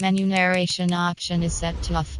Menu narration option is set to off.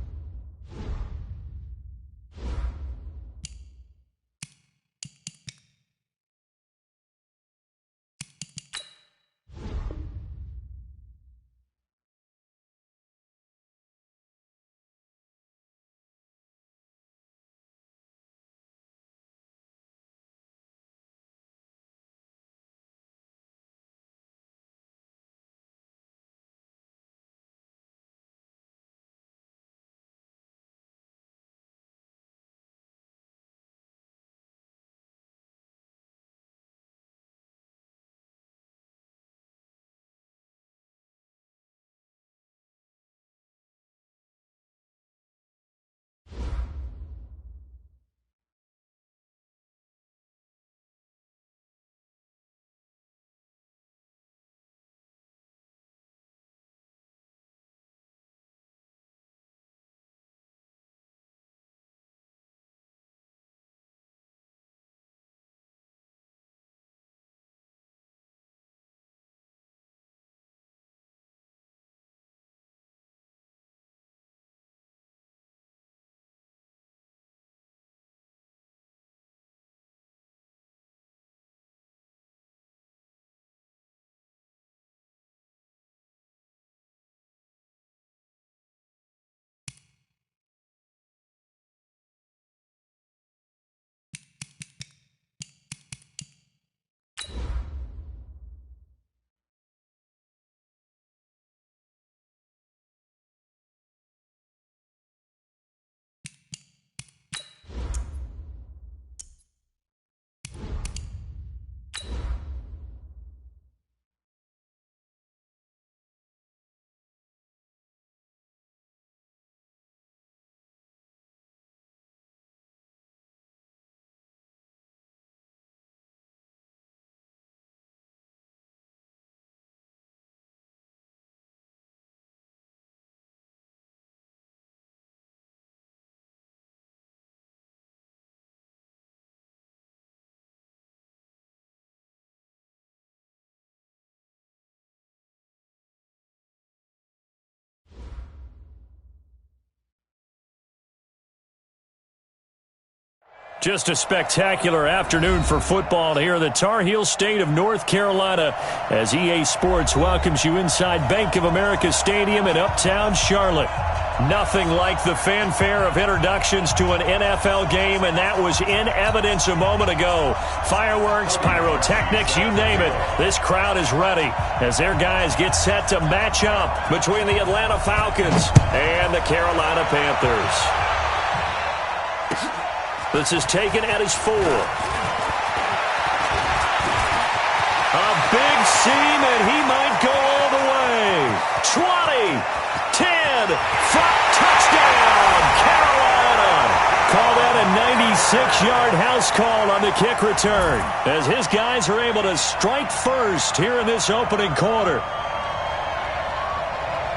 Just a spectacular afternoon for football here in the Tar Heel state of North Carolina as EA Sports welcomes you inside Bank of America Stadium in Uptown Charlotte. Nothing like the fanfare of introductions to an NFL game, and that was in evidence a moment ago. Fireworks, pyrotechnics, you name it. This crowd is ready as their guys get set to match up between the Atlanta Falcons and the Carolina Panthers. This is taken at his 4. A big seam, and he might go all the way. 20, 10, touchdown, Carolina. Call that a 96-yard house call on the kick return as his guys are able to strike first here in this opening quarter.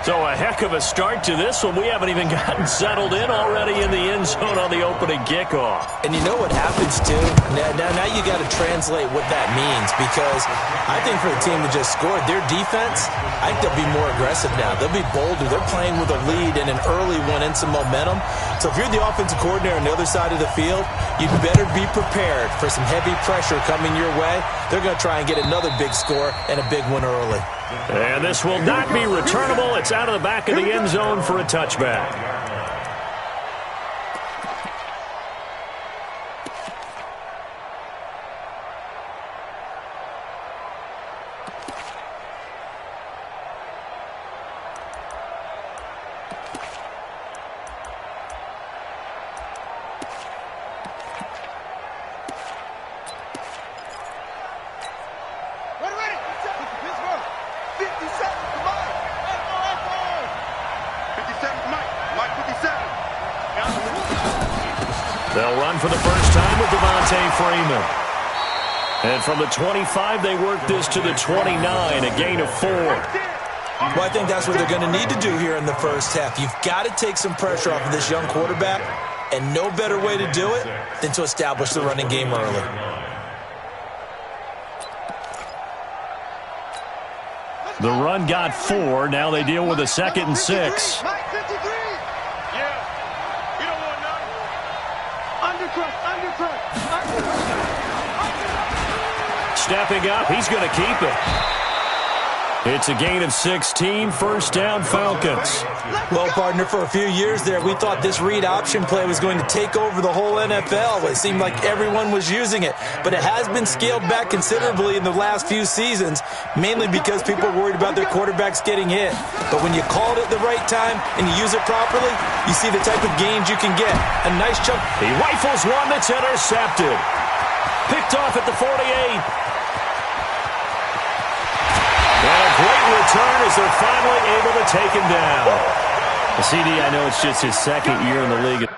So a heck of a start to this one. We haven't even gotten settled in already in the end zone on the opening kickoff. And you know what happens, too? Now you got to translate what that means, because I think for the team that just scored, their defense, I think they'll be more aggressive now. They'll be bolder. They're playing with a lead and an early one and some momentum. So if you're the offensive coordinator on the other side of the field, you'd better be prepared for some heavy pressure coming your way. They're going to try and get another big score and a big one early. And this will not be returnable. It's out of the back of the end zone for a touchback. They'll run for the first time with Devontae Freeman. And from the 25, they work this to the 29, a gain of 4. Well, I think that's what they're going to need to do here in the first half. You've got to take some pressure off of this young quarterback, and no better way to do it than to establish the running game early. The run got 4. Now they deal with a 2nd and 6. Stepping up, he's going to keep it. It's a gain of 16, first down Falcons. Well, partner, for a few years there, we thought this read option play was going to take over the whole NFL. It seemed like everyone was using it, but it has been scaled back considerably in the last few seasons, mainly because people are worried about their quarterbacks getting hit. But when you call it at the right time and you use it properly, you see the type of gains you can get. A nice chunk. He rifles one that's intercepted. Picked off at the 48. And a great return as they're finally able to take him down. The CD, I know it's just his 2nd year in the league.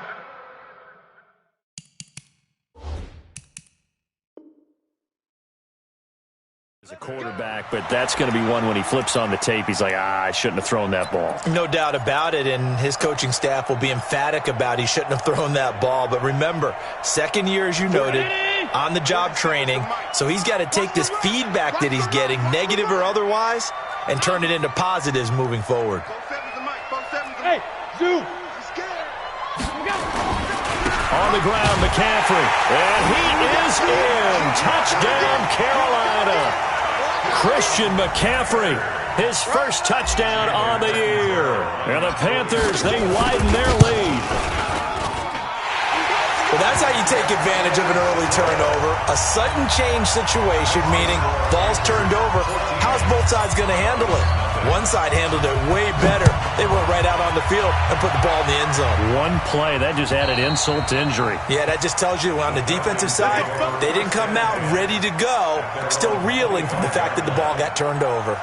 As a quarterback, but that's going to be one when he flips on the tape. He's like, I shouldn't have thrown that ball. No doubt about it, and his coaching staff will be emphatic about he shouldn't have thrown that ball. But remember, 2nd year, as you noted, on-the-job training, so he's got to take this feedback that he's getting, negative or otherwise, and turn it into positives moving forward. Hey, Zoo! On the ground, McCaffrey, and he is in. Touchdown, Carolina. Christian McCaffrey, his first touchdown on the year. And the Panthers, they widen their lead. Well, that's how you take advantage of an early turnover. A sudden change situation, meaning ball's turned over. How's both sides going to handle it? One side handled it way better. They went right out on the field and put the ball in the end zone. One play, that just added insult to injury. Yeah, that just tells you on the defensive side, they didn't come out ready to go, still reeling from the fact that the ball got turned over.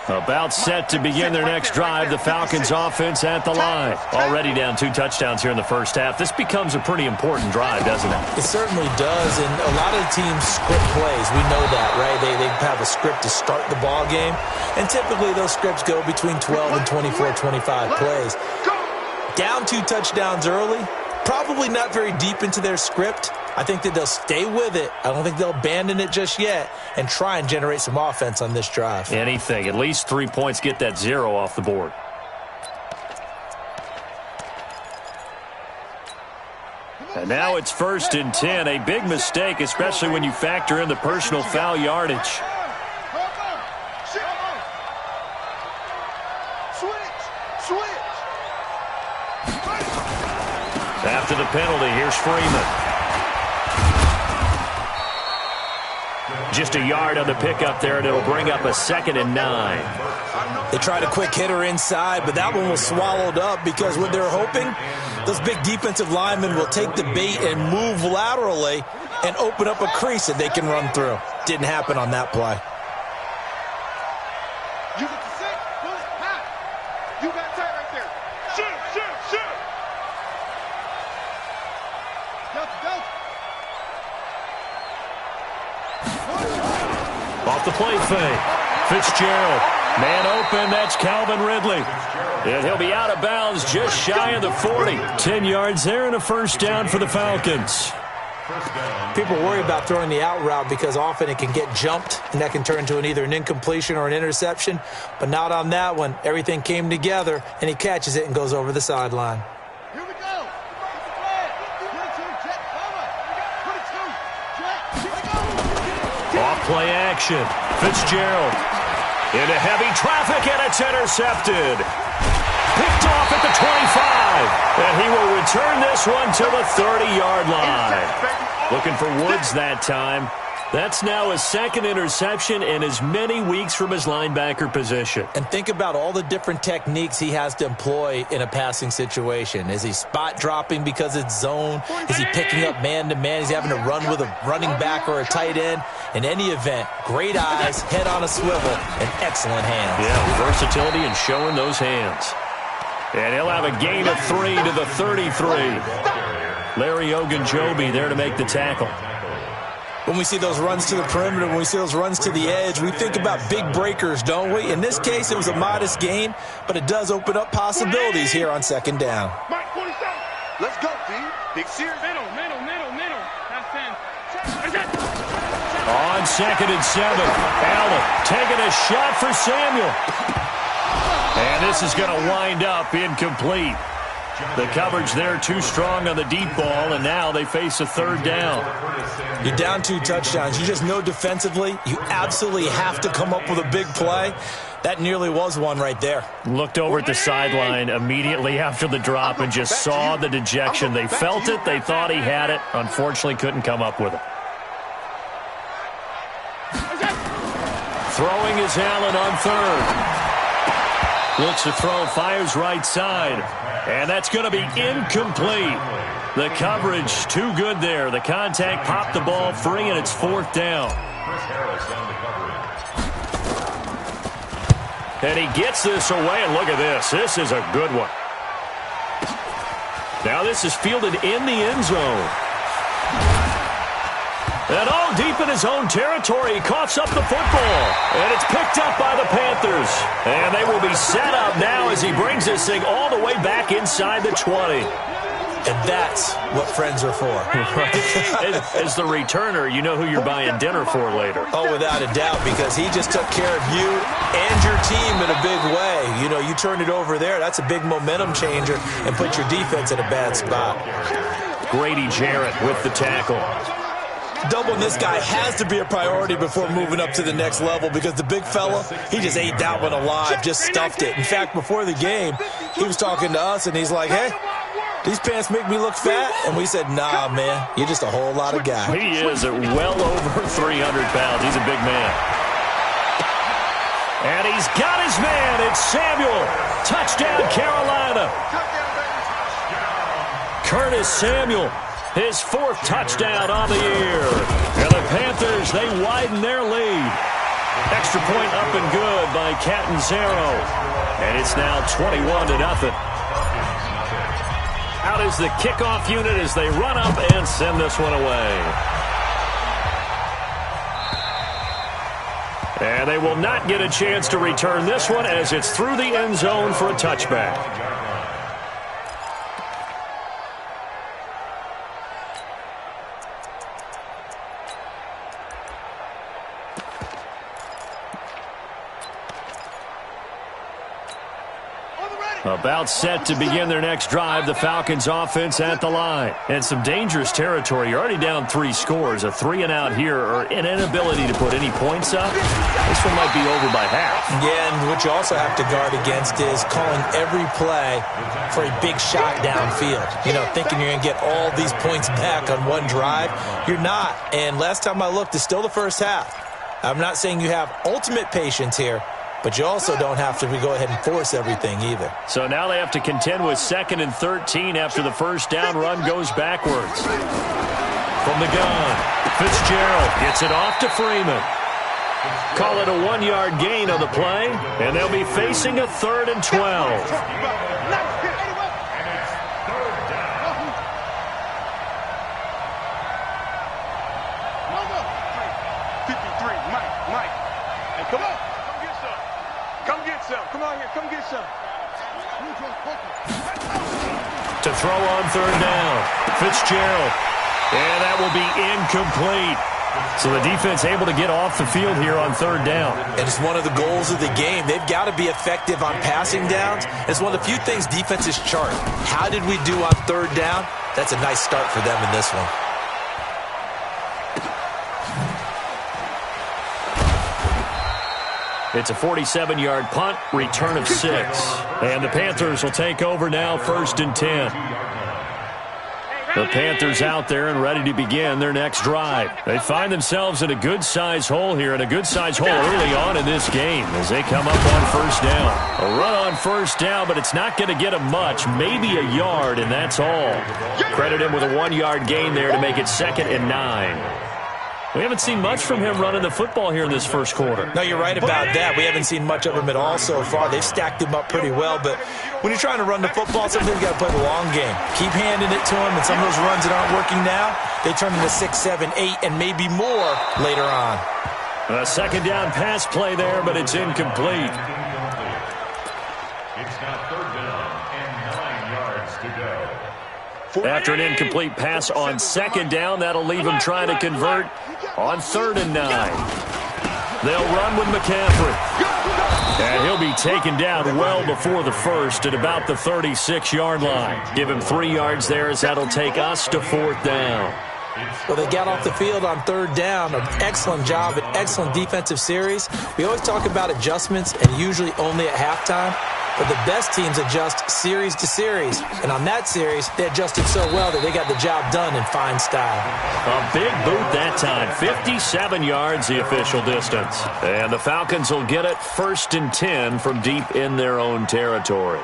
About set to begin their next drive, the Falcons offense at the line. Already down 2 touchdowns here in the first half. This becomes a pretty important drive, doesn't it? It certainly does, and a lot of the teams script plays. We know that, right? They have a script to start the ball game, and typically those scripts go between 12 and 24, 25 plays. Down 2 touchdowns early, probably not very deep into their script. I think that they'll stay with it. I don't think they'll abandon it just yet and try and generate some offense on this drive. Anything. At least 3 points, get that 0 off the board. And now it's 1st and 10. A big mistake, especially when you factor in the personal foul yardage. After the penalty, here's Freeman. Just a yard on the pickup there, and it'll bring up a 2nd and 9. They tried a quick hitter inside, but that one was swallowed up because what they're hoping, those big defensive linemen will take the bait and move laterally and open up a crease that they can run through. Didn't happen on that play. You get the 6, pull it, pass. You got tight right there. Shoot. Go. Off the play fake. Fitzgerald. Man open, that's Calvin Ridley. And he'll be out of bounds just shy of the 40. 10 yards there and a first down for the Falcons. People worry about throwing the out route because often it can get jumped, and that can turn into either an incompletion or an interception. But not on that one. Everything came together, and he catches it and goes over the sideline. Here we go. Off play action. Fitzgerald into heavy traffic, and it's intercepted. Picked off at the 25, and he will return this one to the 30-yard line. Looking for Woods that time. That's now his 2nd interception in as many weeks from his linebacker position. And think about all the different techniques he has to employ in a passing situation. Is he spot dropping because it's zone? Is he picking up man-to-man? Is he having to run with a running back or a tight end? In any event, great eyes, head on a swivel, and excellent hands. Yeah, versatility and showing those hands. And he'll have a gain of 3 to the 33. Larry Ogunjobi there to make the tackle. When we see those runs to the perimeter, when we see those runs to the edge, we think about big breakers, don't we? In this case, it was a modest gain, but it does open up possibilities here on second down. Mike, 47. Let's go, D. Big series. Middle. That's 10. On 2nd and 7, Allen taking a shot for Samuel. And this is going to wind up incomplete. The coverage there too strong on the deep ball, and now they face a 3rd down. You're down 2 touchdowns. You just know defensively you absolutely have to come up with a big play. That nearly was one right there. Looked over at the sideline immediately after the drop and just saw the dejection. They felt it. They thought he had it. Unfortunately, couldn't come up with it. Throwing is Allen on 3rd. Looks to throw, fires right side. And that's going to be incomplete. The coverage too good there. The contact popped the ball free, and it's 4th down. And he gets this away, and look at this. This is a good one. Now this is fielded in the end zone. And deep in his own territory, he coughs up the football. And it's picked up by the Panthers. And they will be set up now as he brings this thing all the way back inside the 20. And that's what friends are for. Right? As the returner, you know who you're buying dinner for later. Oh, without a doubt, because he just took care of you and your team in a big way. You know, you turn it over there, that's a big momentum changer and put your defense in a bad spot. Grady Jarrett with the tackle. Doubling this guy has to be a priority before moving up to the next level, because the big fella, he just ate that one alive, just stuffed it. In fact, before the game, he was talking to us, and he's like, hey, these pants make me look fat? And we said, nah, man, you're just a whole lot of guy. He is at well over 300 pounds. He's a big man. And he's got his man. It's Samuel. Touchdown, Carolina. Curtis Samuel. His 4th touchdown on the year. And the Panthers, they widen their lead. Extra point up and good by Catanzaro. And it's now 21-0. Out is the kickoff unit as they run up and send this one away. And they will not get a chance to return this one as it's through the end zone for a touchback. About set to begin their next drive, the Falcons offense at the line. And some dangerous territory. You're already down 3 scores. A 3-and-out here, or an inability to put any points up. This one might be over by half. Yeah, and what you also have to guard against is calling every play for a big shot downfield. You know, thinking you're going to get all these points back on one drive. You're not. And last time I looked, it's still the first half. I'm not saying you have ultimate patience here, but you also don't have to go ahead and force everything either. So now they have to contend with 2nd and 13 after the first down run goes backwards. From the gun, Fitzgerald gets it off to Freeman. Call it a 1-yard gain on the play, and they'll be facing a 3rd and 12. To throw on 3rd down, Fitzgerald. And that will be incomplete. So the defense able to get off the field here on 3rd down. And it's one of the goals of the game. They've got to be effective on passing downs. It's one of the few things defenses chart. How did we do on 3rd down? That's a nice start for them in this one. It's a 47-yard punt, return of 6. And the Panthers will take over now, 1st and 10. The Panthers out there and ready to begin their next drive. They find themselves in a good-sized hole here, and a good-sized hole early on in this game as they come up on 1st down. A run on 1st down, but it's not going to get them much, maybe a yard, and that's all. Credit him with a 1-yard gain there to make it 2nd and 9. We haven't seen much from him running the football here in this first quarter. No, you're right about that. We haven't seen much of him at all so far. They've stacked him up pretty well, but when you're trying to run the football, sometimes you got to play the long game. Keep handing it to him, and some of those runs that aren't working now, they turn into 6, 7, 8, and maybe more later on. A second down pass play there, but it's incomplete. It's now third down and 9 yards to go. After an incomplete pass on second down, that'll leave him trying to convert on 3rd and 9. They'll run with McCaffrey. And he'll be taken down well before the first at about the 36-yard line. Give him 3 yards there as that'll take us to 4th down. Well, they got off the field on 3rd down. An excellent job, an excellent defensive series. We always talk about adjustments and usually only at halftime. But the best teams adjust series to series. And on that series, they adjusted so well that they got the job done in fine style. A big boot that time. 57 yards the official distance. And the Falcons will get it 1st and 10 from deep in their own territory.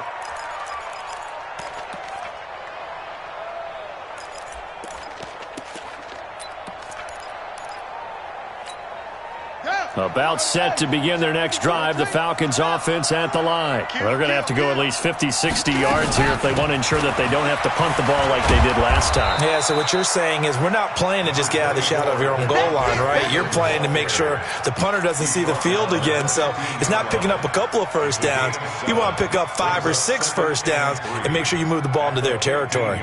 About set to begin their next drive, the Falcons offense at the line. They're going to have to go at least 50, 60 yards here if they want to ensure that they don't have to punt the ball like they did last time. Yeah, so what you're saying is we're not playing to just get out of the shadow of your own goal line, right? You're playing to make sure the punter doesn't see the field again. So it's not picking up a couple of first downs. You want to pick up 5 or 6 first downs and make sure you move the ball into their territory.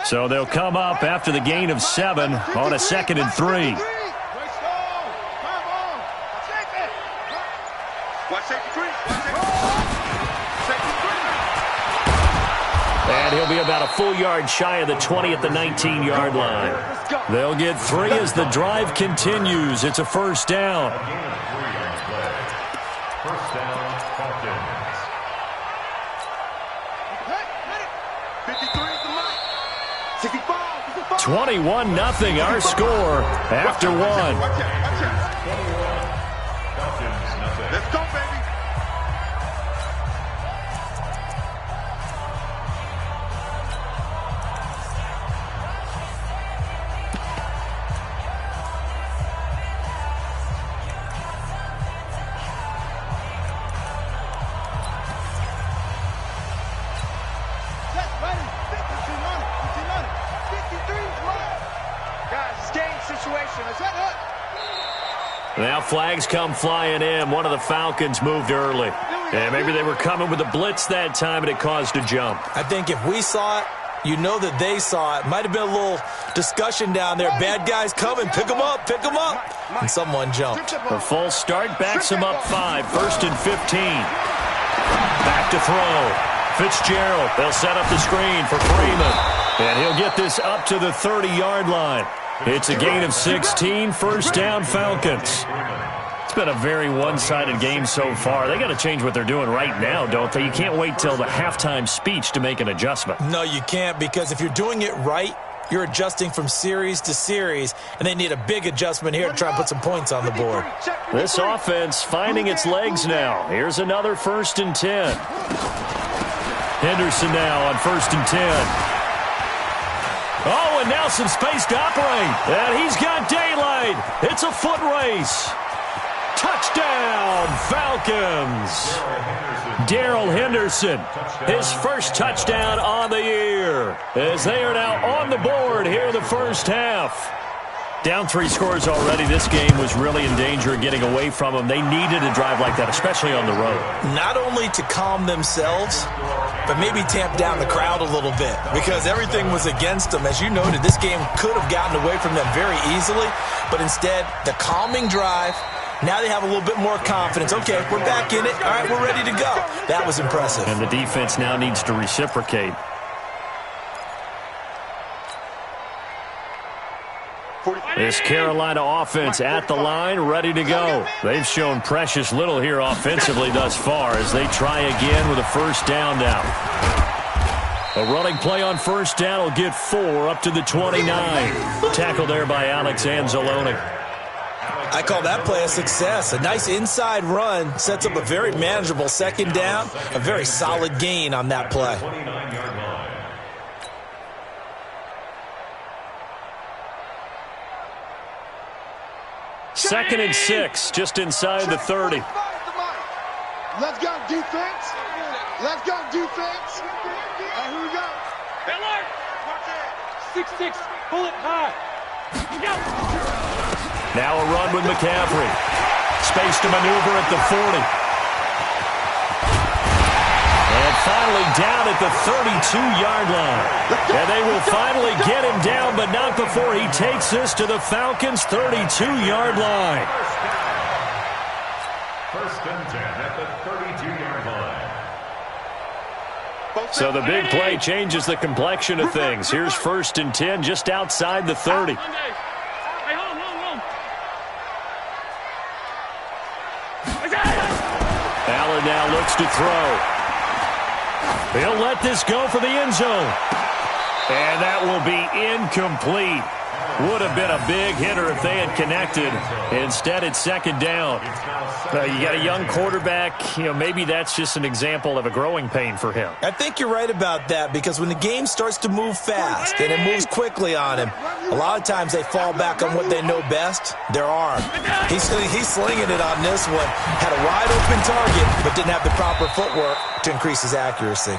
So they'll come up after the gain of 7 on a 2nd and 3. And he'll be about a full yard shy of the 20 at the 19-yard line. They'll get 3 as the drive continues. It's a 1st down. First down, Falcons. 21-0 our score after 1. 21, Falcons, nothing. Let's go, baby. Now flags come flying in. One of the Falcons moved early. And maybe they were coming with a blitz that time and it caused a jump. I think if we saw it, you know that they saw it. Might have been a little discussion down there. Bad guys coming. Pick them up. Pick them up. And someone jumped. A false start backs them up 5. 1st and 15. Back to throw. Fitzgerald. They'll set up the screen for Freeman. And he'll get this up to the 30-yard line. It's a gain of 16, 1st down Falcons. It's been a very one-sided game so far. They got to change what they're doing right now, don't they? You can't wait till the halftime speech to make an adjustment. No, you can't, because if you're doing it right, you're adjusting from series to series, and they need a big adjustment here to try and put some points on the board. This offense finding its legs now. Here's another 1st and 10. Henderson now on 1st and 10. Oh, and now some space to operate. And he's got daylight. It's a foot race. Touchdown, Falcons. Darrell Henderson, his first touchdown on the year, as they are now on the board here in the first half. Down 3 scores already. This game was really in danger of getting away from them. They needed a drive like that, especially on the road. Not only to calm themselves, but maybe tamp down the crowd a little bit, because everything was against them. As you noted, this game could have gotten away from them very easily, but instead, the calming drive, now they have a little bit more confidence. Okay, we're back in it. All right, we're ready to go. That was impressive. And the defense now needs to reciprocate. This Carolina offense at the line, ready to go. They've shown precious little here offensively thus far as they try again with a 1st down now. A running play on first down will get 4 up to the 29. Tackle there by Alex Anzalone. I call that play a success. A nice inside run sets up a very manageable second down. A very solid gain on that play. 29-yard line. Second and 6, just inside the 30. Let's go, defense. Let's go, defense. Here we go. Miller. 6-6, bullet high. Now a run with McCaffrey. Space to maneuver at the 40. And finally down at the 32-yard line. And they will finally get him down, but not before he takes this to the Falcons' 32-yard line. First and 10 at the 32-yard line. So the big play changes the complexion of things. Here's first and 10 just outside the 30. Allen now looks to throw. He'll let this go for the end zone. And that will be incomplete. Would have been a big hitter if they had connected. Instead, it's second down. You got a young quarterback. Maybe that's just an example of a growing pain for him. I think you're right about that, because when the game starts to move fast and it moves quickly on him, a lot of times they fall back on what they know best, their arm. He's slinging it on this one. Had a wide open target, but didn't have the proper footwork to increase his accuracy.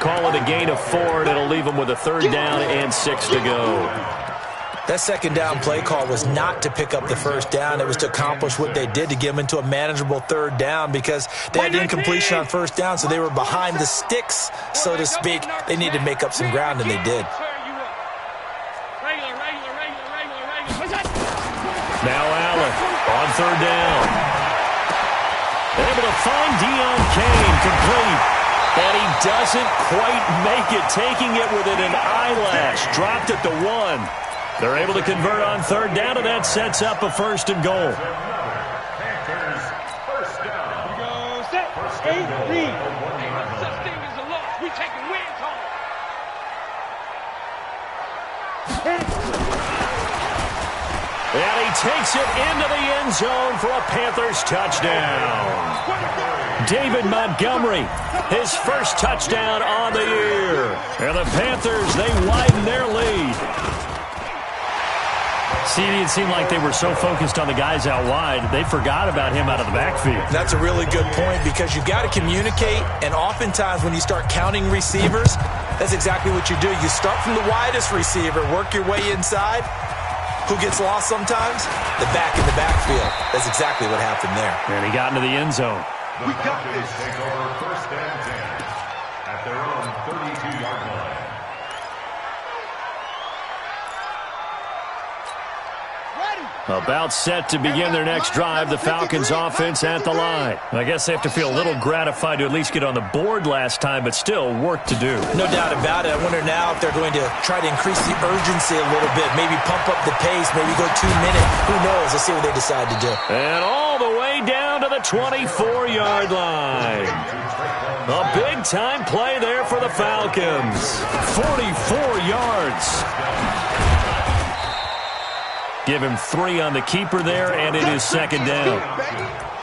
Call it a gain of 4, and it'll leave him with a third down and 6 to go. That second down play call was not to pick up the first down. It was to accomplish what they did, to get them into a manageable third down, because they had incompletion on first down, so they were behind the sticks, so to speak. They needed to make up some ground, and they did. Now Allen on third down. Able to find Deion Kane, complete. And he doesn't quite make it, taking it within an eyelash. Dropped at the 1. They're able to convert on third down, and that sets up a first and goal. Panthers, first down. Go set. 8 lead. Such thing as a loss. We taking wins home. And he takes it into the end zone for a Panthers touchdown. David Montgomery, his first touchdown on the year. And the Panthers, they widen their lead. See, it seemed like they were so focused on the guys out wide, they forgot about him out of the backfield. That's a really good point, because you've got to communicate, and oftentimes when you start counting receivers, that's exactly what you do. You start from the widest receiver, work your way inside. Who gets lost sometimes? The back in the backfield. That's exactly what happened there. And he got into the end zone. The Falcons take over first and 10 at their own 32-yard line. About set to begin their next drive, the Falcons offense at the line. I guess they have to feel a little gratified to at least get on the board last time, but still work to do. No doubt about it. I wonder now if they're going to try to increase the urgency a little bit, maybe pump up the pace, maybe go 2 minutes. Who knows? Let's see what they decide to do. And all the way down to the 24-yard line. A big-time play there for the Falcons. 44 yards. Give him 3 on the keeper there, and it is second down.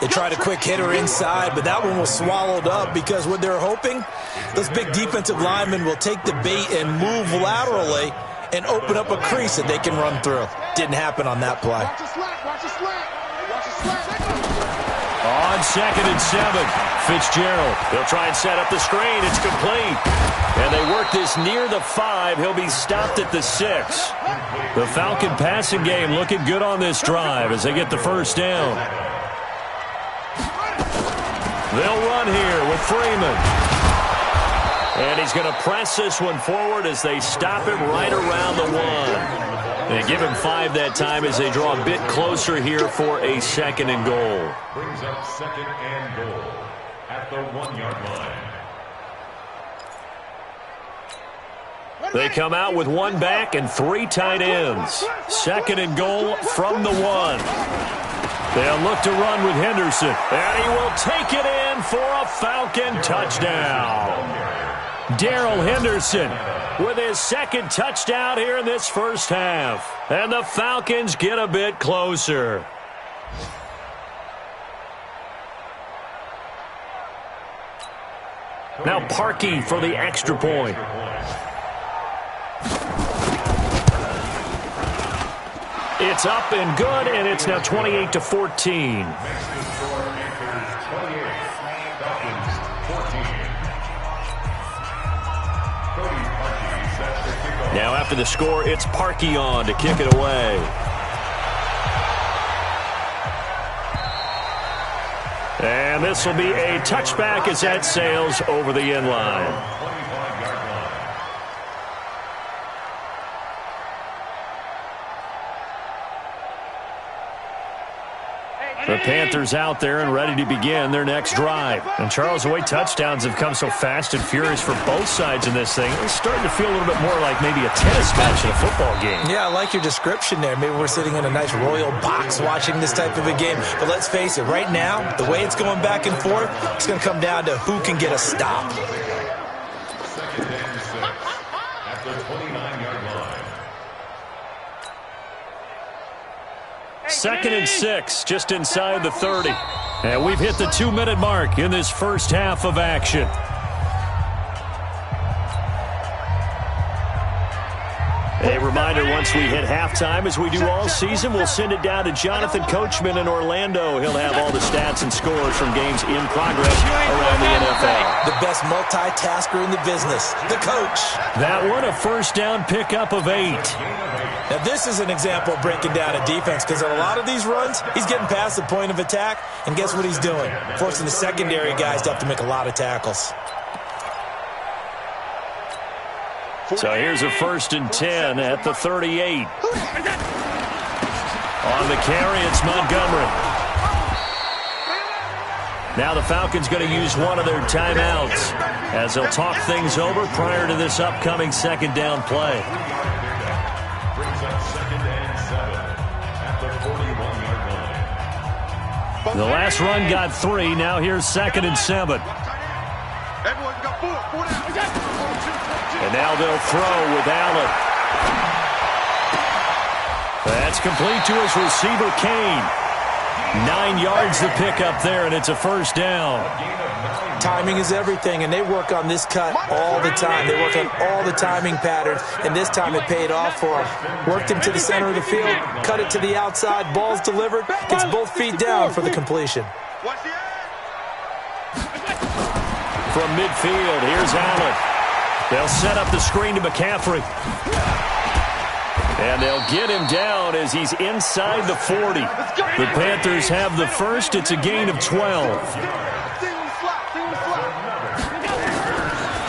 They tried a quick hitter inside, but that one was swallowed up, because what they're hoping, those big defensive linemen will take the bait and move laterally and open up a crease that they can run through. Didn't happen on that play. On second and 7, Fitzgerald. He'll try and set up the screen. It's complete. And they work this near the 5. He'll be stopped at the 6. The Falcon passing game looking good on this drive as they get the first down. They'll run here with Freeman. And he's going to press this one forward as they stop him right around the 1. They give him 5 that time as they draw a bit closer here for a second and goal. Brings up second and goal at the 1-yard line. They come out with 1 back and 3 tight ends. Second and goal from the 1. They'll look to run with Henderson. And he will take it in for a Falcon touchdown. Darrell Henderson with his second touchdown here in this first half. And the Falcons get a bit closer. Now Parkey for the extra point. It's up and good, and it's now 28-14. Now after the score, it's Parkey on to kick it away. And this will be a touchback as that sails over the end line. The Panthers out there and ready to begin their next drive. And Charles, the way touchdowns have come so fast and furious for both sides in this thing, it's starting to feel a little bit more like maybe a tennis match in a football game. Yeah, I like your description there. Maybe we're sitting in a nice royal box watching this type of a game. But let's face it, right now, the way it's going back and forth, it's going to come down to who can get a stop. Second and 6 at the 29-yard line. 2nd and 6, just inside the 30. And we've hit the 2-minute mark in this first half of action. A reminder, once we hit halftime, as we do all season, we'll send it down to Jonathan Coachman in Orlando. He'll have all the stats and scores from games in progress around the NFL. The best multitasker in the business, the coach. That one, a first down pickup of 8. Now, this is an example of breaking down a defense, because on a lot of these runs, he's getting past the point of attack, and guess what he's doing? Forcing the secondary guys to have to make a lot of tackles. So here's a 1st and 10 at the 38. On the carry, it's Montgomery. Now the Falcons going to use one of their timeouts as they'll talk things over prior to this upcoming second down play. Brings up 2nd and 7 at the 41-yard line. The last run got 3. Now here's 2nd and 7. Everyone's got 4 down. And now they'll throw with Allen. That's complete to his receiver, Kane. 9 yards to pick up there, and it's a first down. Timing is everything, and they work on this cut all the time. They work on all the timing patterns, and this time it paid off for them. Worked him to the center of the field, cut it to the outside, ball's delivered, gets both feet down for the completion. From midfield, here's Allen. They'll set up the screen to McCaffrey. And they'll get him down as he's inside the 40. The Panthers have the first. It's a gain of 12.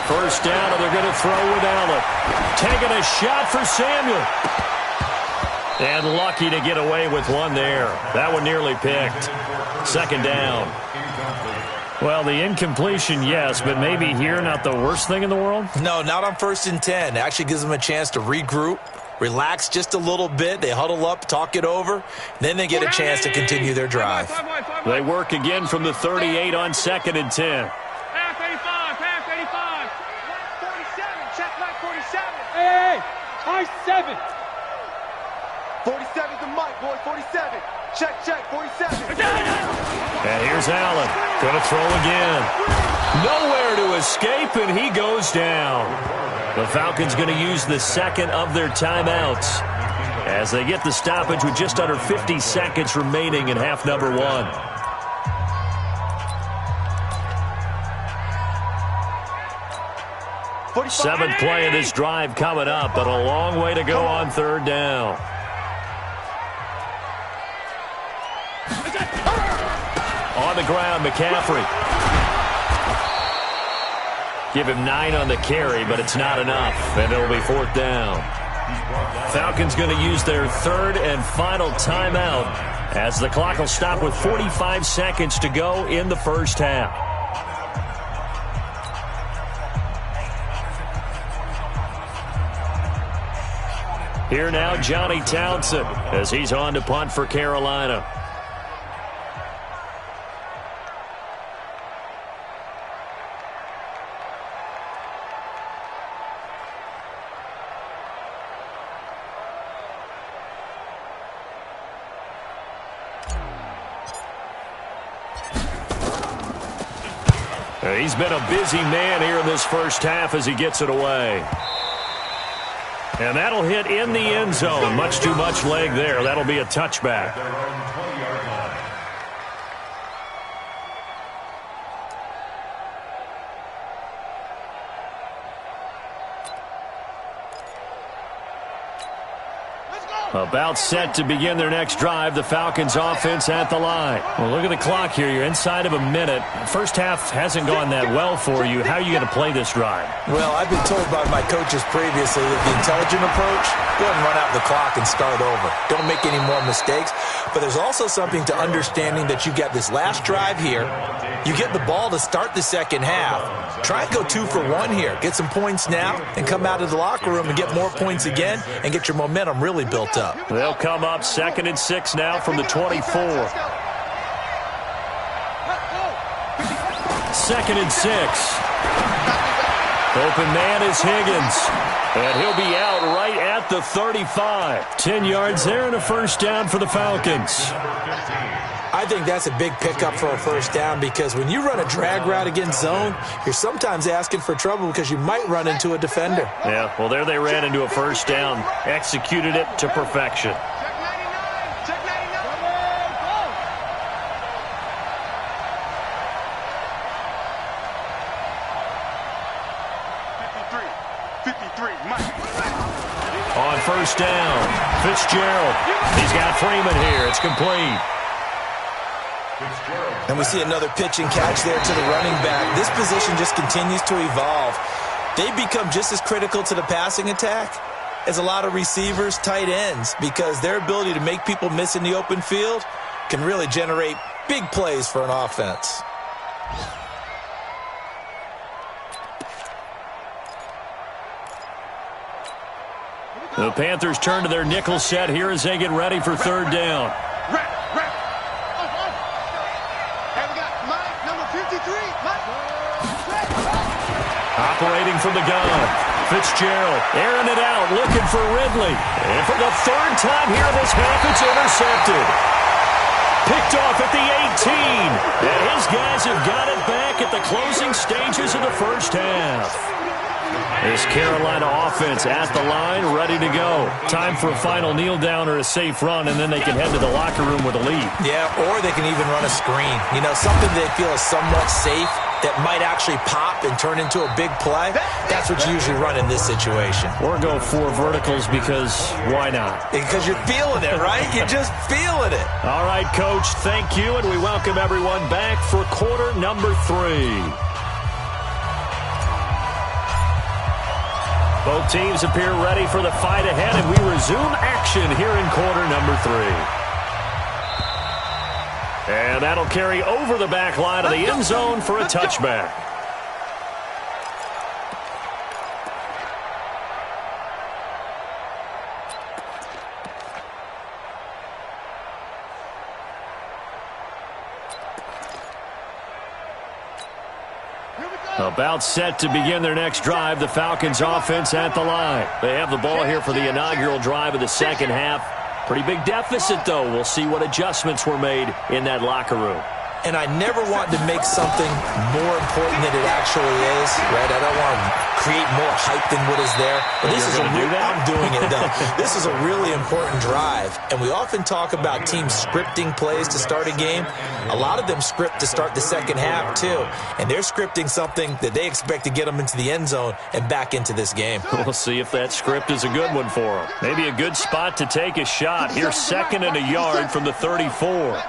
First down, and they're going to throw with Allen. Taking a shot for Samuel. And lucky to get away with one there. That one nearly picked. Second down. Well, the incompletion, yes, but maybe here not the worst thing in the world? No, not on 1st and 10. It actually gives them a chance to regroup, relax just a little bit. They huddle up, talk it over. Then they get a chance to continue their drive. They work again from the 38 on 2nd and 10. Pass 85, pass 85. 47, check back 47. Hey, high 7. 47's the mic, boy, 47. Check, 47. And here's Allen. Going to throw again. Nowhere to escape, and he goes down. The Falcons going to use the second of their timeouts as they get the stoppage with just under 50 seconds remaining in half number 1. Seventh play of this drive coming up, but a long way to go on 3rd down. On the ground, McCaffrey. Give him 9 on the carry, but it's not enough, and it'll be 4th down. Falcons going to use their 3rd and final timeout as the clock will stop with 45 seconds to go in the first half. Here now, Johnny Townsend, as he's on to punt for Carolina. He's been a busy man here in this first half as he gets it away. And that'll hit in the end zone. Much too much leg there. That'll be a touchback. About set to begin their next drive. The Falcons offense at the line. Well, look at the clock here. You're inside of a minute. First half hasn't gone that well for you. How are you going to play this drive? Well, I've been told by my coaches previously that the intelligent approach, go ahead and run out the clock and start over. Don't make any more mistakes. But there's also something to understanding that you got this last drive here. You get the ball to start the second half. Try and go 2 for 1 here. Get some points now and come out of the locker room and get more points again and get your momentum really built up. They'll come up 2nd and 6 now from the 24. 2nd and 6. Open man is Higgins. And he'll be out right at the 35. 10 yards there and a first down for the Falcons. I think that's a big pickup for a first down because when you run a drag route against zone, you're sometimes asking for trouble because you might run into a defender. Yeah, well, there they ran into a first down. Executed it to perfection. Check 99. 53, Mike. On first down, Fitzgerald. He's got Freeman here. It's complete. And we see another pitch and catch there to the running back. This position just continues to evolve. They become just as critical to the passing attack as a lot of receivers, tight ends, because their ability to make people miss in the open field can really generate big plays for an offense. The Panthers turn to their nickel set here as they get ready for third down. Operating from the gun, Fitzgerald airing it out, looking for Ridley. And for the third time here this half, it's intercepted. Picked off at the 18. And his guys have got it back at the closing stages of the first half. This Carolina offense at the line, ready to go. Time for a final kneel down or a safe run, and then they can head to the locker room with a lead. Yeah, or they can even run a screen. You know, something they feel is somewhat safe that might actually pop and turn into a big play. That's what you usually run in this situation. Or go 4 verticals because why not? Because you're feeling it, right? You're just feeling it. All right, Coach, thank you, and we welcome everyone back for quarter number 3. Both teams appear ready for the fight ahead, and we resume action here in quarter number 3. And that'll carry over the back line of the end zone for a touchback. About set to begin their next drive, the Falcons offense at the line. They have the ball here for the inaugural drive of the second half. Pretty big deficit, though. We'll see what adjustments were made in that locker room. And I never want to make something more important than it actually is, right? I don't want to create more hype than what is there. But this is I'm doing it, though. This is a really important drive. And we often talk about teams scripting plays to start a game. A lot of them script to start the second half, too. And they're scripting something that they expect to get them into the end zone and back into this game. We'll see if that script is a good one for them. Maybe a good spot to take a shot. Here's 2nd and a yard from the 34.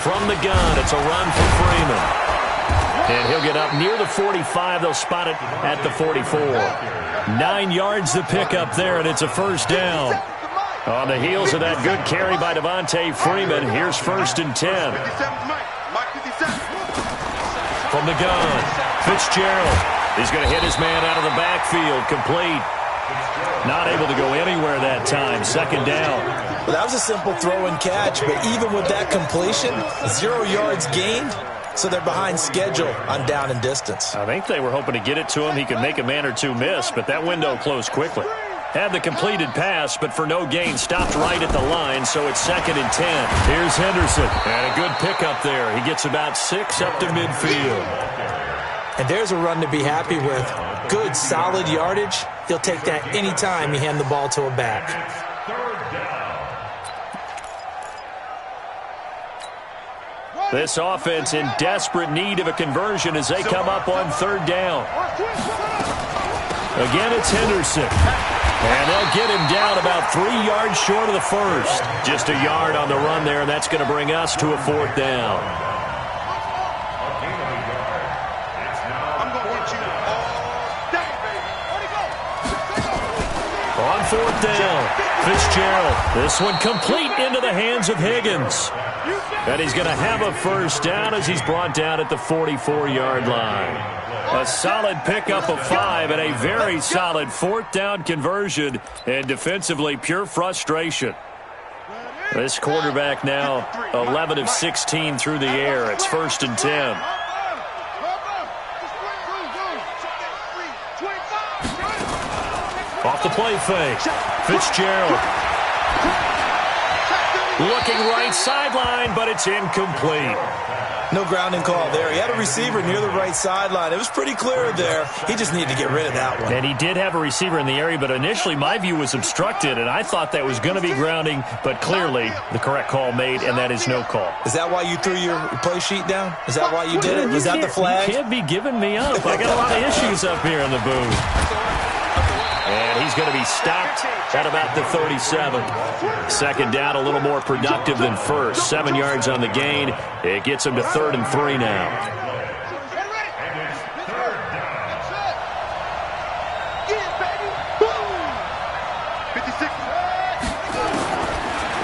From the gun, it's a run for Freeman. And he'll get up near the 45. They'll spot it at the 44. 9 yards to pick up there, and it's a first down. On the heels of that good carry by Devontae Freeman, here's 1st and 10. From the gun, Fitzgerald. He's going to hit his man out of the backfield, complete. Not able to go anywhere that time. 2nd down. Well, that was a simple throw and catch, but even with that completion, 0 yards gained, so they're behind schedule on down and distance. I think they were hoping to get it to him. He could make a man or two miss, but that window closed quickly. Had the completed pass, but for no gain, stopped right at the line, so it's 2nd and 10. Here's Henderson, and a good pickup there. He gets about 6 up to midfield. And there's a run to be happy with. Good, solid yardage. He'll take that any time you hand the ball to a back. This offense in desperate need of a conversion as they come up on 3rd down. Again, it's Henderson. And they'll get him down about 3 yards short of the first. Just a yard on the run there, and that's going to bring us to a 4th down. On 4th down, Fitzgerald. This one complete into the hands of Higgins. And he's going to have a 1st down as he's brought down at the 44-yard line. A solid pickup of 5 and a very solid 4th down conversion. And defensively, pure frustration. This quarterback now 11 of 16 through the air. It's 1st and 10. Off the play fake. Fitzgerald. Looking right sideline, but it's incomplete. No grounding call there. He had a receiver near the right sideline. It was pretty clear there. He just needed to get rid of that one. And he did have a receiver in the area, but initially my view was obstructed, and I thought that was going to be grounding, but clearly the correct call made, and that is no call. Is that why you threw your play sheet down? Is that why you did it? Was that the flag? You can't be giving me up. I got a lot of issues up here in the booth. And he's going to be stopped at about the 37. 2nd down, a little more productive than first. 7 yards on the gain. It gets him to 3rd and 3 now.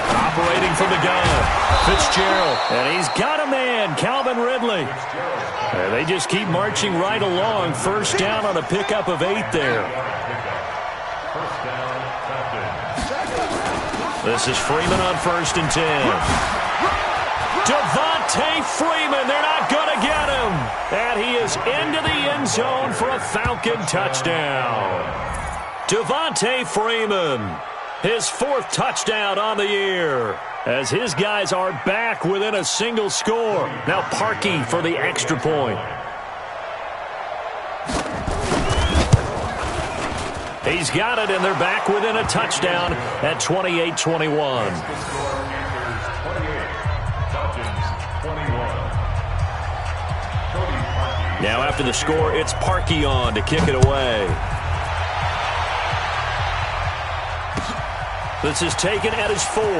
Operating from the gun, Fitzgerald. And he's got a man, Calvin Ridley. And they just keep marching right along. 1st down on a pickup of 8 there. This is Freeman on 1st and 10. Devontae Freeman, they're not going to get him. And he is into the end zone for a Falcon touchdown. Devontae Freeman, his 4th touchdown on the year, as his guys are back within a single score. Now Parkey for the extra point. He's got it, and they're back within a touchdown at 28-21. Now after the score, it's Parkey on to kick it away. This is taken at his 4. And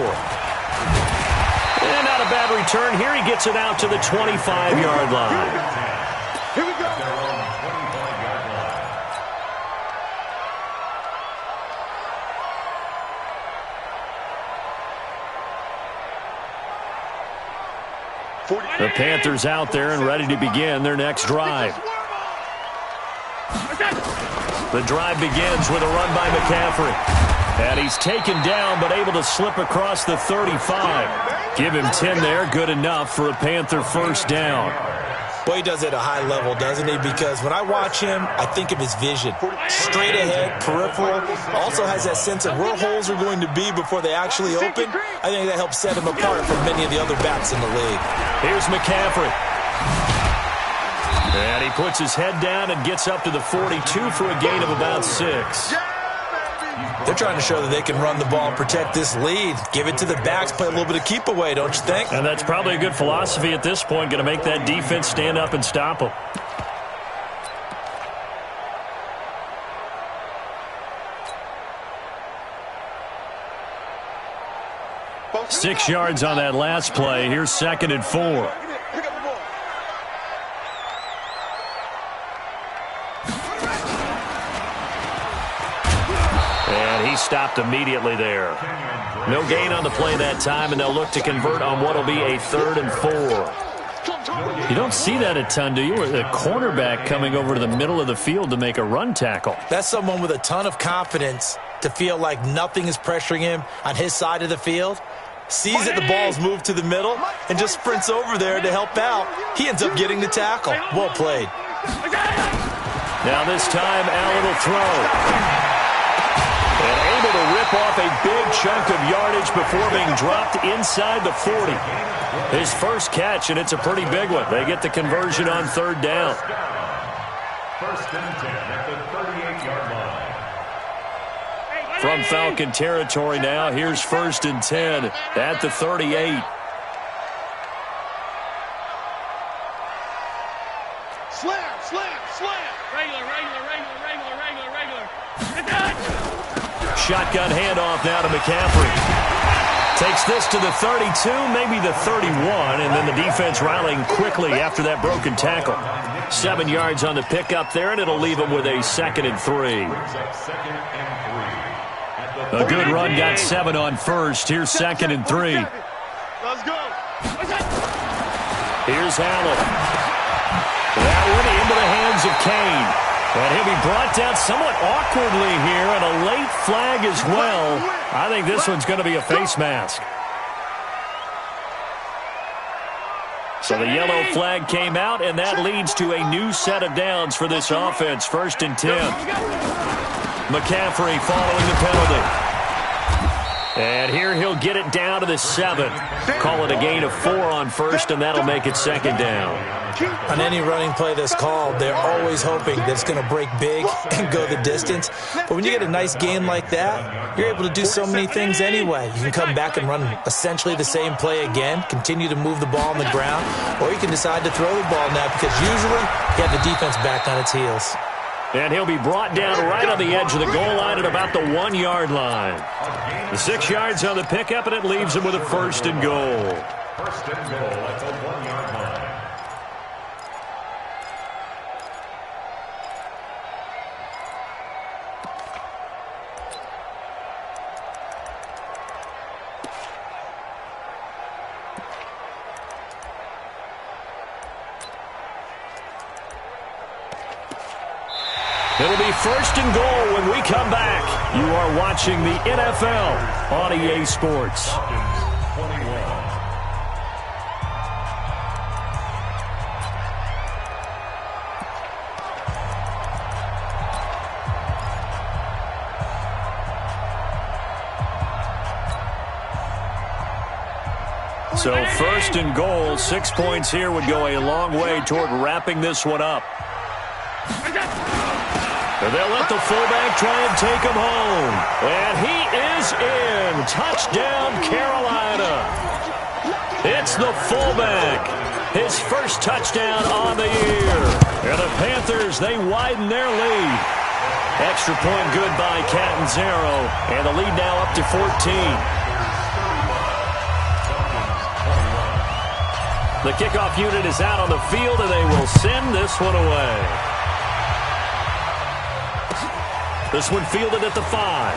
not a bad return. Here he gets it out to the 25-yard line. Here we go. The Panthers out there and ready to begin their next drive. The drive begins with a run by McCaffrey. And he's taken down but able to slip across the 35. Give him 10 there, good enough for a Panther 1st down. Boy, he does it at a high level, doesn't he? Because when I watch him, I think of his vision. Straight ahead, peripheral. Also has that sense of where holes are going to be before they actually open. I think that helps set him apart from many of the other backs in the league. Here's McCaffrey. And he puts his head down and gets up to the 42 for a gain of about 6. They're trying to show that they can run the ball and protect this lead. Give it to the backs, play a little bit of keep away, don't you think? And that's probably a good philosophy at this point, going to make that defense stand up and stop them. Six yards on that last play. Here's 2nd and 4. And he stopped immediately there. No gain on the play that time, and they'll look to convert on what will be a 3rd and 4. You don't see that a ton, do you? A cornerback coming over to the middle of the field to make a run tackle. That's someone with a ton of confidence to feel like nothing is pressuring him on his side of the field. Sees that the ball's moved to the middle and just sprints over there to help out. He ends up getting the tackle. Well played. Now this time, Allen will throw. And rip off a big chunk of yardage before being dropped inside the 40. His first catch, and it's a pretty big one. They get the conversion on third down. First and 10 at the 38-yard line. From Falcon territory now, here's first and 10 at the 38. Slam, slam, slam. Regular. Shotgun handoff now to McCaffrey. Takes this to the 32, maybe the 31, and then the defense rallying quickly after that broken tackle. 7 yards on the pickup there, and it'll leave him with a 2nd and 3. A good run got 7 on first. Here's 2nd and 3. Let's go. Here's Allen. That one into the hands of Kane. And he'll be brought down somewhat awkwardly here, and a late flag as well. I think this one's going to be a face mask. So the yellow flag came out, and that leads to a new set of downs for this offense. 1st and 10. McCaffrey following the penalty. And here he'll get it down to the 7. Call it a gain of 4 on first, and that'll make it 2nd down. On any running play that's called, they're always hoping that it's going to break big and go the distance. But when you get a nice gain like that, you're able to do so many things anyway. You can come back and run essentially the same play again, continue to move the ball on the ground, or you can decide to throw the ball now because usually you have the defense back on its heels. And he'll be brought down right on the edge of the goal line at about the 1-yard line. The 6 yards on the pickup, and it leaves him with a 1st and goal. First and goal at the 1-yard line. It'll be 1st and goal when we come back. You are watching the NFL on EA Sports. So 1st and goal, 6 points here would go a long way toward wrapping this one up. And they'll let the fullback try and take him home. And he is in. Touchdown, Carolina. It's the fullback. His first touchdown on the year. And the Panthers, they widen their lead. Extra point good by Catanzaro. And the lead now up to 14. The kickoff unit is out on the field, and they will send this one away. This one fielded at the 5.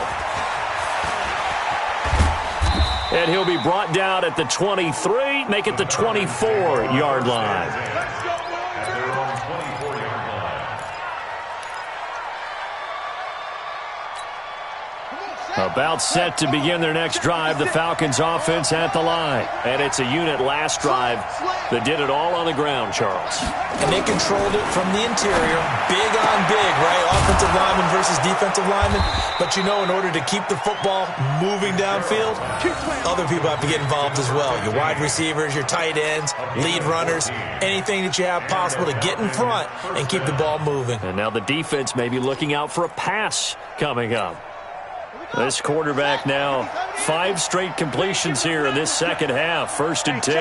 And he'll be brought down at the 23, make it the 24-yard line. About set to begin their next drive, the Falcons offense at the line. And it's a unit last drive that did it all on the ground, Charles. And they controlled it from the interior, big on big, right? Offensive lineman versus defensive lineman. But you know, in order to keep the football moving downfield, other people have to get involved as well. Your wide receivers, your tight ends, lead runners, anything that you have possible to get in front and keep the ball moving. And now the defense may be looking out for a pass coming up. This quarterback now, 5 straight completions here in this second half. 1st and 10.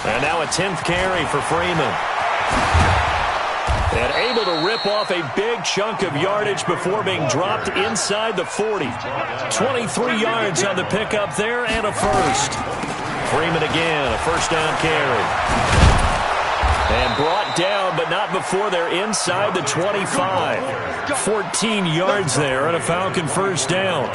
And now a 10th carry for Freeman. And able to rip off a big chunk of yardage before being dropped inside the 40. 23 yards on the pickup there and a first. Freeman again, a 1st down carry. And brought down, but not before they're inside the 25. 14 yards there and a Falcon 1st down.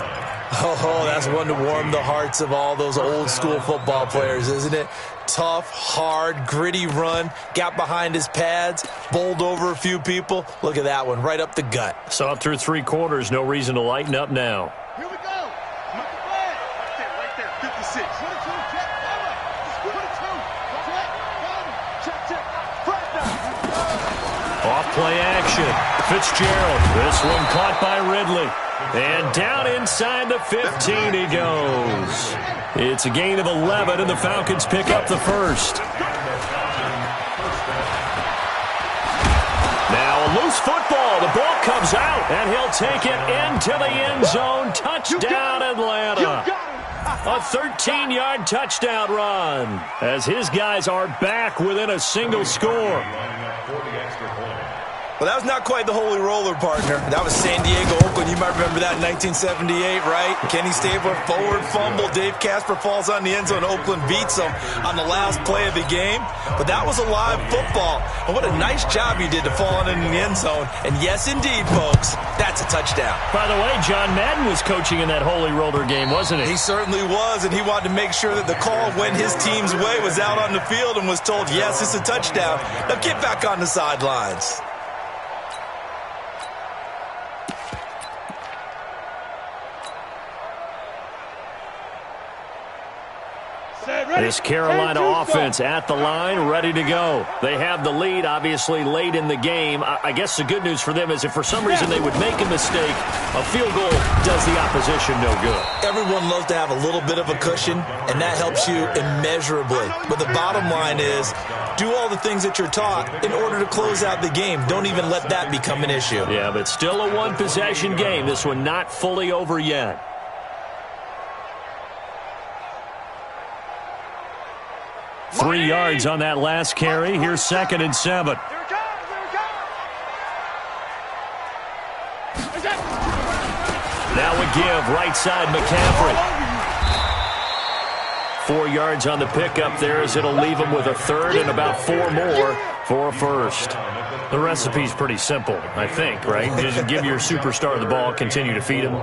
Oh, that's one to warm the hearts of all those old school football players, isn't it? Tough, hard, gritty run. Got behind his pads, bowled over a few people. Look at that one, right up the gut. So through 3 quarters, no reason to lighten up now. Here we go. Right there. 56. 22, check. 22. Check. Check. First down. play action. Fitzgerald. This one caught by Ridley. And down inside the 15 he goes. It's a gain of 11, and the Falcons pick up the first. Now a loose football. The ball comes out, and he'll take it into the end zone. Touchdown, Atlanta. A 13-yard touchdown run as his guys are back within a single score. Well, that was not quite the holy roller, partner. That was San Diego, Oakland. You might remember that in 1978, right? Kenny Stabler, forward fumble. Dave Casper falls on the end zone. Oakland beats him on the last play of the game. But that was a live football. And what a nice job he did to fall in the end zone. And yes, indeed, folks, that's a touchdown. By the way, John Madden was coaching in that holy roller game, wasn't he? He certainly was, and he wanted to make sure that the call went his team's way, was out on the field, and was told, yes, it's a touchdown. Now get back on the sidelines. This Carolina offense at the line, ready to go. They have the lead, obviously, late in the game. I guess the good news for them is if for some reason they would make a mistake, a field goal does the opposition no good. Everyone loves to have a little bit of a cushion, and that helps you immeasurably. But the bottom line is, do all the things that you're taught in order to close out the game. Don't even let that become an issue. Yeah, but still a one-possession game. This one not fully over yet. Three yards on that last carry. Here's 2nd and 7. Now a give, right side McCaffrey. 4 yards on the pickup there as it'll leave him with a third and about 4 more for a first. The recipe's pretty simple, I think, right? Just give your superstar the ball, continue to feed him.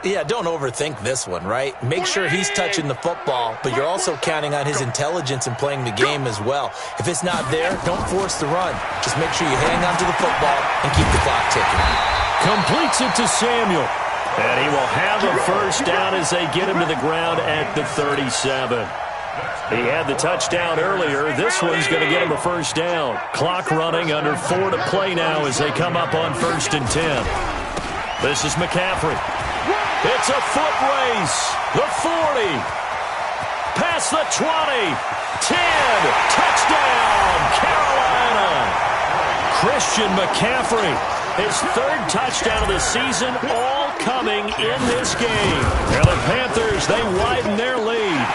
Yeah, don't overthink this one, right? Make sure he's touching the football, but you're also counting on his intelligence in playing the game as well. If it's not there, don't force the run. Just make sure you hang on to the football and keep the clock ticking. Completes it to Samuel. And he will have a first down as they get him to the ground at the 37. He had the touchdown earlier. This one's going to get him a first down. Clock running, under 4 to play now as they come up on 1st and 10. This is McCaffrey. It's a foot race. The 40. Past the 20. 10. Touchdown, Carolina. Christian McCaffrey. His 3rd touchdown of the season, all coming in this game. And the Panthers, they widen their lead.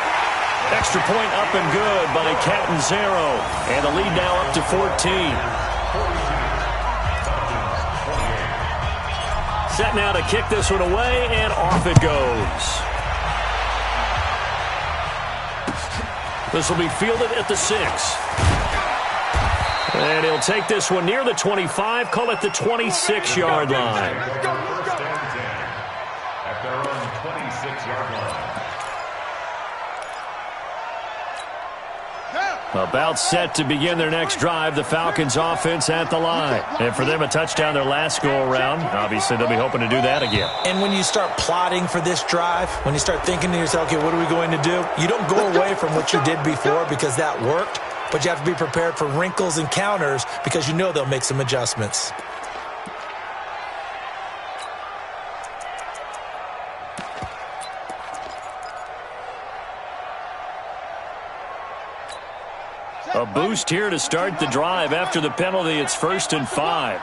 Extra point up and good by Catanzaro. And the lead now up to 14. Set now to kick this one away, and off it goes. This will be fielded at the 6. And he'll take this one near the 25, call it the 26-yard line. At their own 26-yard line. About set to begin their next drive, the Falcons offense at the line. And for them, a touchdown their last go-around. Obviously, they'll be hoping to do that again. And when you start plotting for this drive, when you start thinking to yourself, okay, what are we going to do? You don't go away from what you did before because that worked, but you have to be prepared for wrinkles and counters because you know they'll make some adjustments. A boost here to start the drive. After the penalty, it's 1st and 5.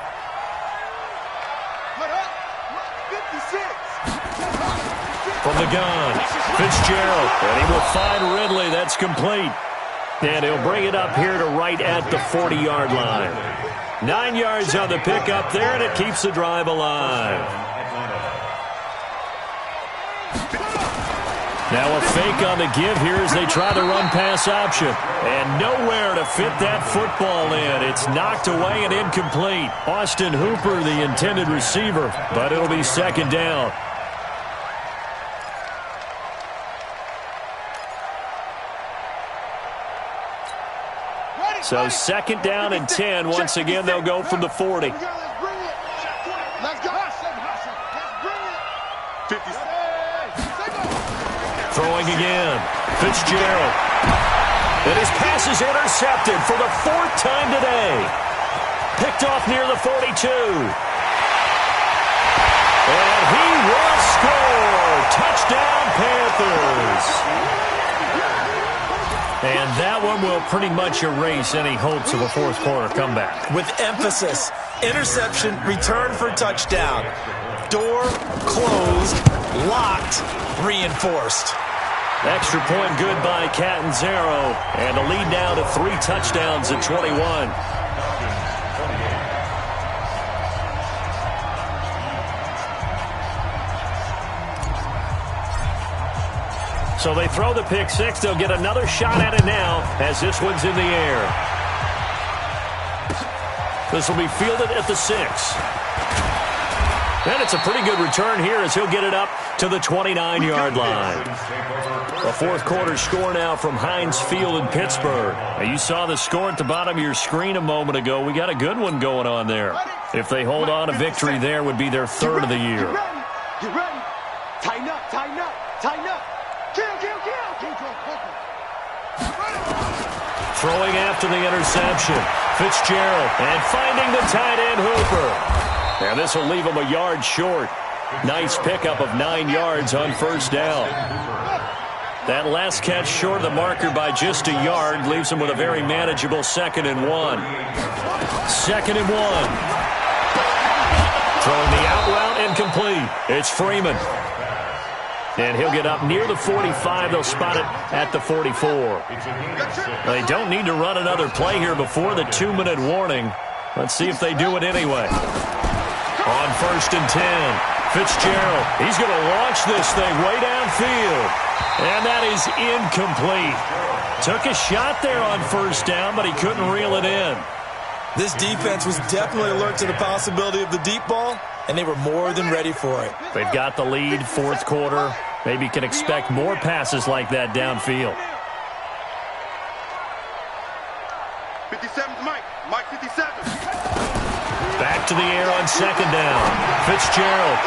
From the gun, Fitzgerald. And he will find Ridley. That's complete. And he'll bring it up here to right at the 40-yard line. 9 yards on the pickup there, and it keeps the drive alive. Now a fake on the give here as they try the run-pass option. And nowhere to fit that football in. It's knocked away and incomplete. Austin Hooper, the intended receiver, but it'll be 2nd down. So 2nd down and 10. Once again, they'll go from the 40. Let's go. Throwing again. Fitzgerald. And his pass is intercepted for the 4th time today. picked off near the 42. And he will score. Touchdown, Panthers. And that one will pretty much erase any hopes of a fourth quarter comeback. With emphasis, interception, return for touchdown. Door closed, locked, reinforced. Extra point good by Catanzaro. And a lead now to 3 touchdowns at 21. So they throw the pick six. They'll get another shot at it now as this one's in the air. This will be fielded at the 6. And it's a pretty good return here as he'll get it up to the 29-yard line. A fourth quarter score now from Heinz Field in Pittsburgh. Now you saw the score at the bottom of your screen a moment ago. We got a good one going on there. If they hold on, a victory there would be their 3rd of the year. Get ready. Tighten up, tighten up, tighten up. Kill. Throwing after the interception. Fitzgerald and finding the tight end Hooper. And this will leave him a yard short. Nice pickup of 9 yards on first down. That last catch short of the marker by just a yard leaves him with a very manageable 2nd and 1. 2nd and 1. Throwing the out route incomplete. It's Freeman. And he'll get up near the 45. They'll spot it at the 44. They don't need to run another play here before the 2-minute warning. Let's see if they do it anyway. On 1st and 10, Fitzgerald. He's going to launch this thing way downfield. And that is incomplete. Took a shot there on first down, but he couldn't reel it in. This defense was definitely alert to the possibility of the deep ball, and they were more than ready for it. They've got the lead, fourth quarter. Maybe can expect more passes like that downfield. 57's Mike. Mike 57. Back to the air on 2nd down. Fitzgerald.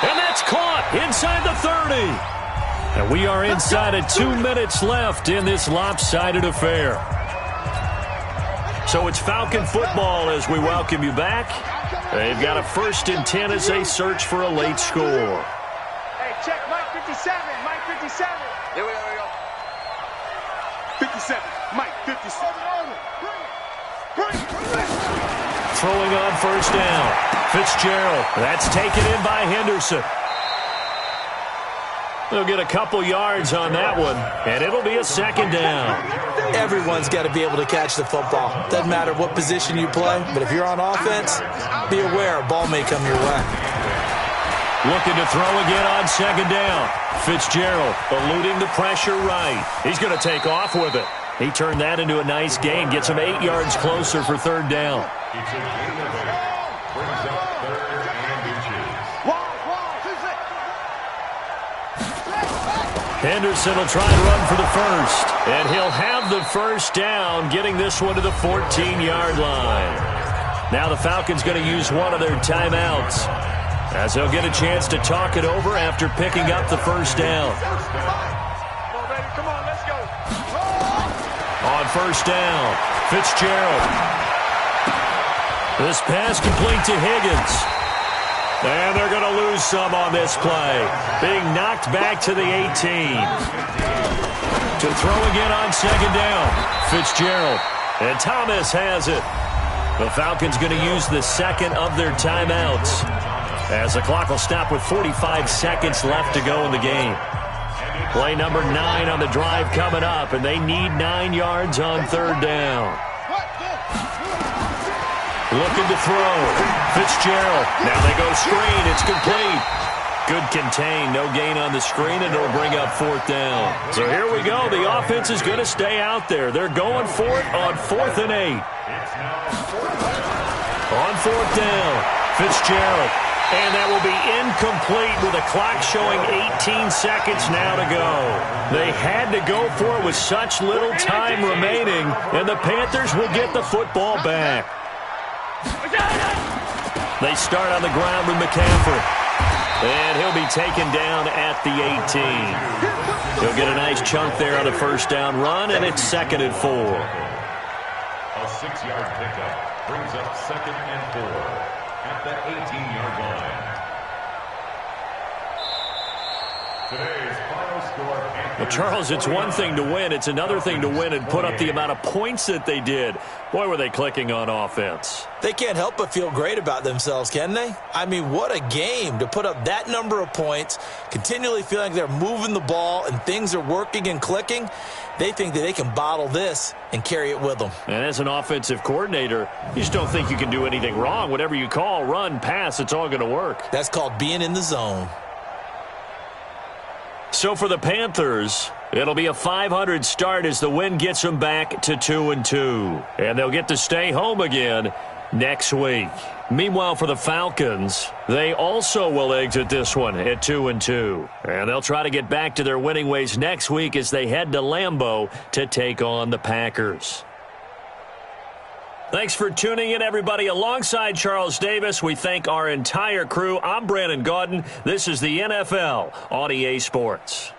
And that's caught inside the 30. And we are inside of 2 minutes left in this lopsided affair. So it's Falcon football as we welcome you back. They've got a 1st and 10 as they search for a late score. Hey, check Mike 57. Mike 57. Here we go. 57. Mike 57. Throwing on first down. Fitzgerald. That's taken in by Henderson. They'll get a couple yards on that one, and it'll be a 2nd down. Everyone's got to be able to catch the football. Doesn't matter what position you play, but if you're on offense, be aware a ball may come your way. Looking to throw again on 2nd down. Fitzgerald eluding the pressure right. He's going to take off with it. He turned that into a nice gain. Gets him 8 yards closer for 3rd down. Henderson will try and run for the 1st. And he'll have the 1st down, getting this one to the 14-yard line. Now the Falcons going to use one of their timeouts, as they'll get a chance to talk it over after picking up the 1st down. Come on, let's go. On 1st down, Fitzgerald. This pass complete to Higgins. And they're going to lose some on this play. Being knocked back to the 18. To throw again on 2nd down. Fitzgerald. And Thomas has it. The Falcons going to use the 2nd of their timeouts, as the clock will stop with 45 seconds left to go in the game. Play number 9 on the drive coming up, and they need 9 yards on 3rd down. Looking to throw. Fitzgerald. Now they go screen. It's complete. Good contain. No gain on the screen, and it'll bring up 4th down. So here we go. The offense is going to stay out there. They're going for it on 4th and 8. On 4th down, Fitzgerald. And that will be incomplete with a clock showing 18 seconds now to go. They had to go for it with such little time remaining, and the Panthers will get the football back. They start on the ground with McCaffrey. And he'll be taken down at the 18. He'll get a nice chunk there on the 1st down run, and it's 2nd and 4. A 6-yard pickup. brings up 2nd and 4 at the 18-yard line. Today's final score. Well, Charles, it's one thing to win. It's another thing to win and put up the amount of points that they did. Boy, were they clicking on offense. They can't help but feel great about themselves, can they? I mean, what a game to put up that number of points, continually feeling like they're moving the ball and things are working and clicking. They think that they can bottle this and carry it with them. And as an offensive coordinator, you just don't think you can do anything wrong. Whatever you call, run, pass, it's all going to work. That's called being in the zone. So for the Panthers, it'll be a .500 start as the win gets them back to 2-2. And they'll get to stay home again next week. Meanwhile, for the Falcons, they also will exit this one at 2-2. And they'll try to get back to their winning ways next week as they head to Lambeau to take on the Packers. Thanks for tuning in, everybody. Alongside Charles Davis, we thank our entire crew. I'm Brandon Gaudin. This is the NFL on EA Sports.